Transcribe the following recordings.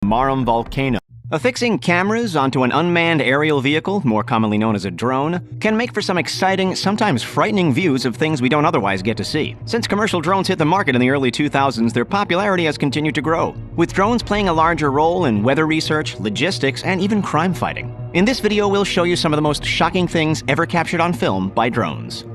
Marum volcano. Affixing cameras onto an unmanned aerial vehicle, more commonly known as a drone, can make for some exciting, sometimes frightening views of things we don't otherwise get to see. Since commercial drones hit the market in the early 2000s, their popularity has continued to grow, with drones playing a larger role in weather research, logistics, and even crime fighting. In this video, we'll show you some of the most shocking things ever captured on film by drones.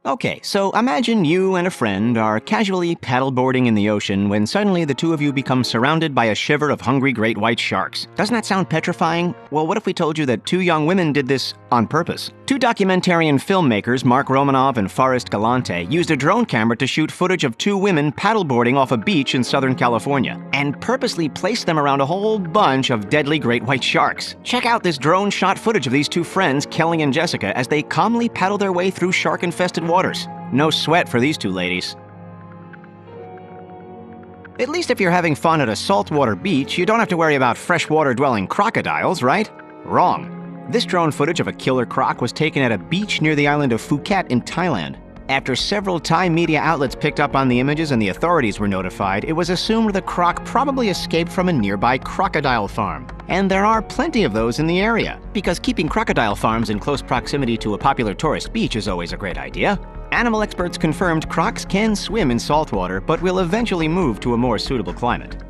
Okay, so imagine you and a friend are casually paddleboarding in the ocean when suddenly the two of you become surrounded by a shiver of hungry great white sharks. Doesn't that sound petrifying? Well, what if we told you that two young women did this on purpose? Two documentarian filmmakers, Mark Romanov and Forrest Galante, used a drone camera to shoot footage of two women paddleboarding off a beach in Southern California, and purposely placed them around a whole bunch of deadly great white sharks. Check out this drone-shot footage of these two friends, Kelly and Jessica, as they calmly paddle their way through shark-infested waters. No sweat for these two ladies. At least if you're having fun at a saltwater beach, you don't have to worry about freshwater-dwelling crocodiles, right? Wrong. This drone footage of a killer croc was taken at a beach near the island of Phuket in Thailand. After several Thai media outlets picked up on the images and the authorities were notified, it was assumed the croc probably escaped from a nearby crocodile farm. And there are plenty of those in the area, because keeping crocodile farms in close proximity to a popular tourist beach is always a great idea. Animal experts confirmed crocs can swim in saltwater, but will eventually move to a more suitable climate.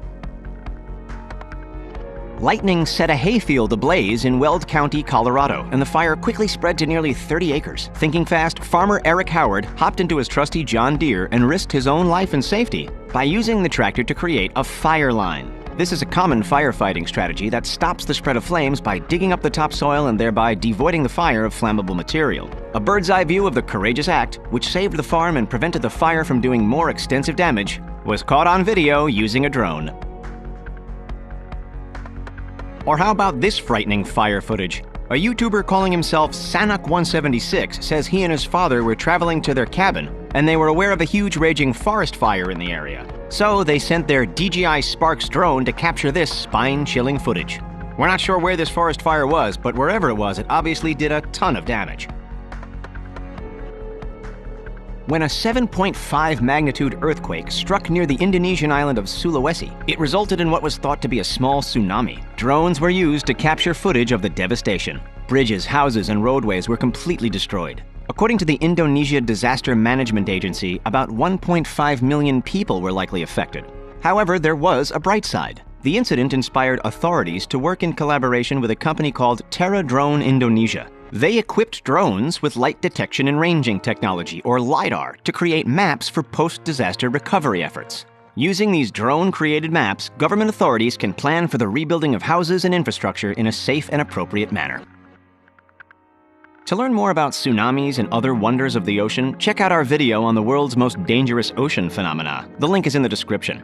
Lightning set a hayfield ablaze in Weld County, Colorado, and the fire quickly spread to nearly 30 acres. Thinking fast, farmer Eric Howard hopped into his trusty John Deere and risked his own life and safety by using the tractor to create a fire line. This is a common firefighting strategy that stops the spread of flames by digging up the topsoil and thereby devoiding the fire of flammable material. A bird's-eye view of the courageous act, which saved the farm and prevented the fire from doing more extensive damage, was caught on video using a drone. Or how about this frightening fire footage? A YouTuber calling himself Sanok176 says he and his father were traveling to their cabin, and they were aware of a huge raging forest fire in the area. So they sent their DJI Sparks drone to capture this spine-chilling footage. We're not sure where this forest fire was, but wherever it was, it obviously did a ton of damage. When a 7.5 magnitude earthquake struck near the Indonesian island of Sulawesi, it resulted in what was thought to be a small tsunami. Drones were used to capture footage of the devastation. Bridges, houses, and roadways were completely destroyed. According to the Indonesia Disaster Management Agency, about 1.5 million people were likely affected. However, there was a bright side. The incident inspired authorities to work in collaboration with a company called Terra Drone Indonesia. They equipped drones with light detection and ranging technology, or LiDAR, to create maps for post-disaster recovery efforts. Using these drone-created maps, government authorities can plan for the rebuilding of houses and infrastructure in a safe and appropriate manner. To learn more about tsunamis and other wonders of the ocean, check out our video on the world's most dangerous ocean phenomena. The link is in the description.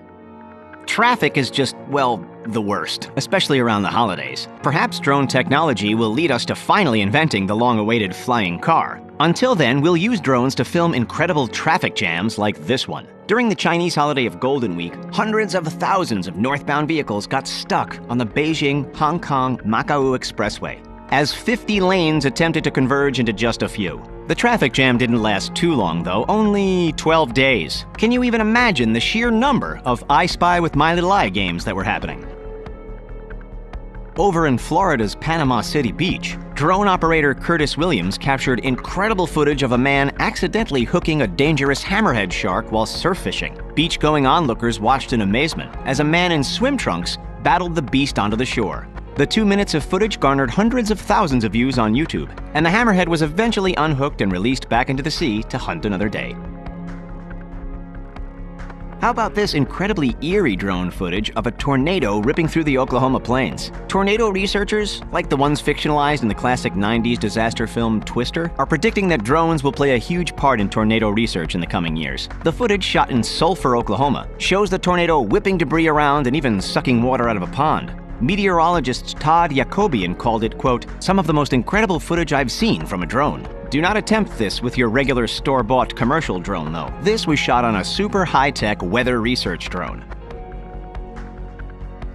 Traffic is just, well, the worst, especially around the holidays. Perhaps drone technology will lead us to finally inventing the long-awaited flying car. Until then, we'll use drones to film incredible traffic jams like this one. During the Chinese holiday of Golden Week, hundreds of thousands of northbound vehicles got stuck on the Beijing-Hong Kong-Macau Expressway, as 50 lanes attempted to converge into just a few. The traffic jam didn't last too long, though, only 12 days. Can you even imagine the sheer number of I Spy with My Little Eye games that were happening? Over in Florida's Panama City Beach, drone operator Curtis Williams captured incredible footage of a man accidentally hooking a dangerous hammerhead shark while surf fishing. Beach-going onlookers watched in amazement as a man in swim trunks battled the beast onto the shore. The 2 minutes of footage garnered hundreds of thousands of views on YouTube, and the hammerhead was eventually unhooked and released back into the sea to hunt another day. How about this incredibly eerie drone footage of a tornado ripping through the Oklahoma plains? Tornado researchers, like the ones fictionalized in the classic 90s disaster film Twister, are predicting that drones will play a huge part in tornado research in the coming years. The footage, shot in Sulphur, Oklahoma, shows the tornado whipping debris around and even sucking water out of a pond. Meteorologist Todd Jacobian called it, quote, "some of the most incredible footage I've seen from a drone." Do not attempt this with your regular store-bought commercial drone, though. This was shot on a super high-tech weather research drone.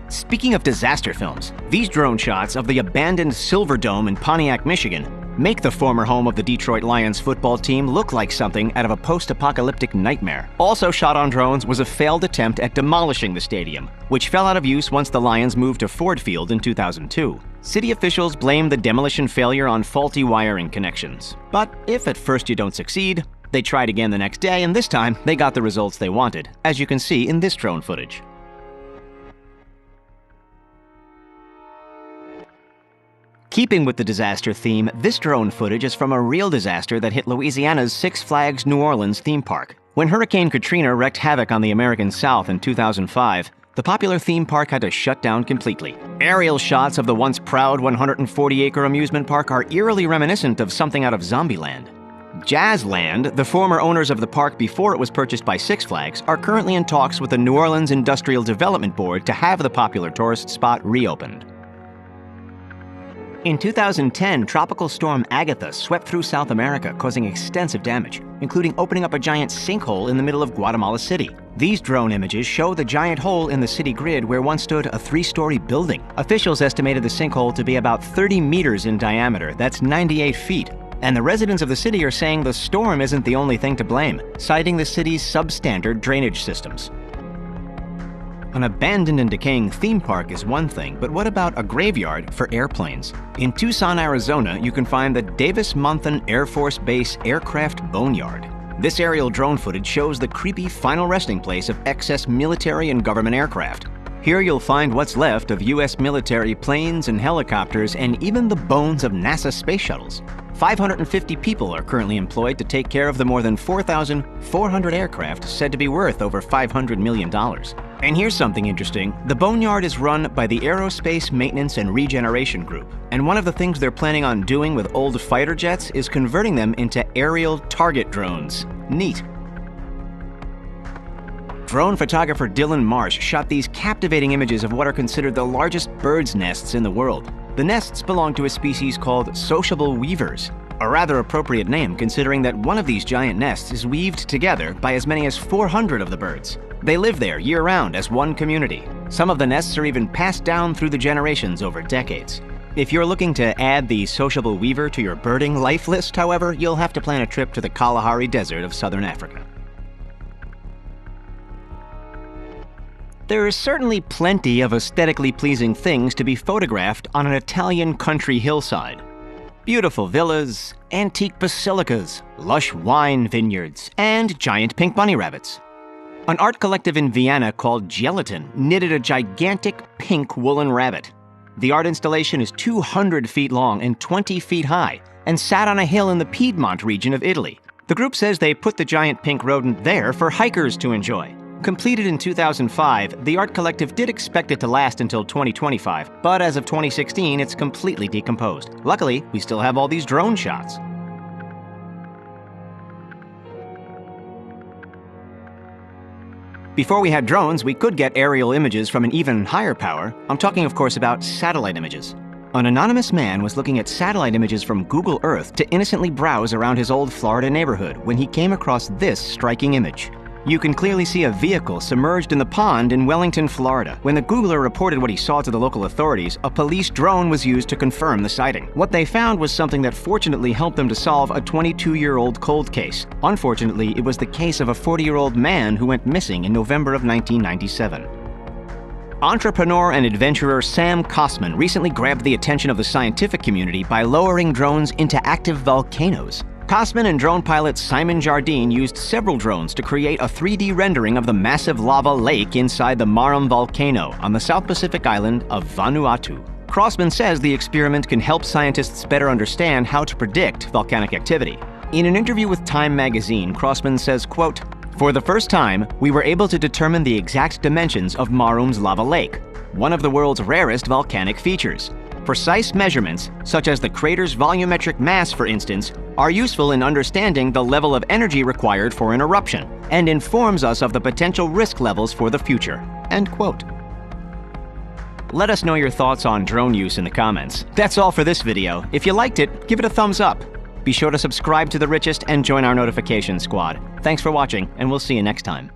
Speaking of disaster films, these drone shots of the abandoned Silverdome in Pontiac, Michigan make the former home of the Detroit Lions football team look like something out of a post-apocalyptic nightmare. Also shot on drones was a failed attempt at demolishing the stadium, which fell out of use once the Lions moved to Ford Field in 2002. City officials blamed the demolition failure on faulty wiring connections. But if at first you don't succeed, they tried again the next day, and this time they got the results they wanted, as you can see in this drone footage. Keeping with the disaster theme, this drone footage is from a real disaster that hit Louisiana's Six Flags New Orleans theme park. When Hurricane Katrina wreaked havoc on the American South in 2005, the popular theme park had to shut down completely. Aerial shots of the once proud 140-acre amusement park are eerily reminiscent of something out of Zombieland. Jazzland, the former owners of the park before it was purchased by Six Flags, are currently in talks with the New Orleans Industrial Development Board to have the popular tourist spot reopened. In 2010, Tropical Storm Agatha swept through South America, causing extensive damage, including opening up a giant sinkhole in the middle of Guatemala City. These drone images show the giant hole in the city grid where once stood a 3-story building. Officials estimated the sinkhole to be about 30 meters in diameter, that's 98 feet. And the residents of the city are saying the storm isn't the only thing to blame, citing the city's substandard drainage systems. An abandoned and decaying theme park is one thing, but what about a graveyard for airplanes? In Tucson, Arizona, you can find the Davis-Monthan Air Force Base Aircraft Boneyard. This aerial drone footage shows the creepy final resting place of excess military and government aircraft. Here you'll find what's left of U.S. military planes and helicopters and even the bones of NASA space shuttles. 550 people are currently employed to take care of the more than 4,400 aircraft said to be worth over $500 million. And here's something interesting. The Boneyard is run by the Aerospace Maintenance and Regeneration Group, and one of the things they're planning on doing with old fighter jets is converting them into aerial target drones. Neat. Drone photographer Dylan Marsh shot these captivating images of what are considered the largest birds' nests in the world. The nests belong to a species called sociable weavers, a rather appropriate name considering that one of these giant nests is weaved together by as many as 400 of the birds. They live there year-round as one community. Some of the nests are even passed down through the generations over decades. If you're looking to add the sociable weaver to your birding life list, however, you'll have to plan a trip to the Kalahari Desert of southern Africa. There is certainly plenty of aesthetically pleasing things to be photographed on an Italian country hillside. Beautiful villas, antique basilicas, lush wine vineyards, and giant pink bunny rabbits. An art collective in Vienna called Gelatin knitted a gigantic pink woolen rabbit. The art installation is 200 feet long and 20 feet high, and sat on a hill in the Piedmont region of Italy. The group says they put the giant pink rodent there for hikers to enjoy. Completed in 2005, the art collective did expect it to last until 2025, but as of 2016, it's completely decomposed. Luckily, we still have all these drone shots. Before we had drones, we could get aerial images from an even higher power. I'm talking, of course, about satellite images. An anonymous man was looking at satellite images from Google Earth to innocently browse around his old Florida neighborhood when he came across this striking image. You can clearly see a vehicle submerged in the pond in Wellington, Florida. When the Googler reported what he saw to the local authorities, a police drone was used to confirm the sighting. What they found was something that fortunately helped them to solve a 22-year-old cold case. Unfortunately, it was the case of a 40-year-old man who went missing in November of 1997. Entrepreneur and adventurer Sam Kosman recently grabbed the attention of the scientific community by lowering drones into active volcanoes. Kosman and drone pilot Simon Jardine used several drones to create a 3D rendering of the massive lava lake inside the Marum volcano on the South Pacific island of Vanuatu. Kosman says the experiment can help scientists better understand how to predict volcanic activity. In an interview with Time magazine, Kosman says, quote, "For the first time, we were able to determine the exact dimensions of Marum's lava lake, one of the world's rarest volcanic features. Precise measurements, such as the crater's volumetric mass, for instance, are useful in understanding the level of energy required for an eruption and informs us of the potential risk levels for the future." End quote. Let us know your thoughts on drone use in the comments. That's all for this video. If you liked it, give it a thumbs up. Be sure to subscribe to The Richest and join our notification squad. Thanks for watching, and we'll see you next time.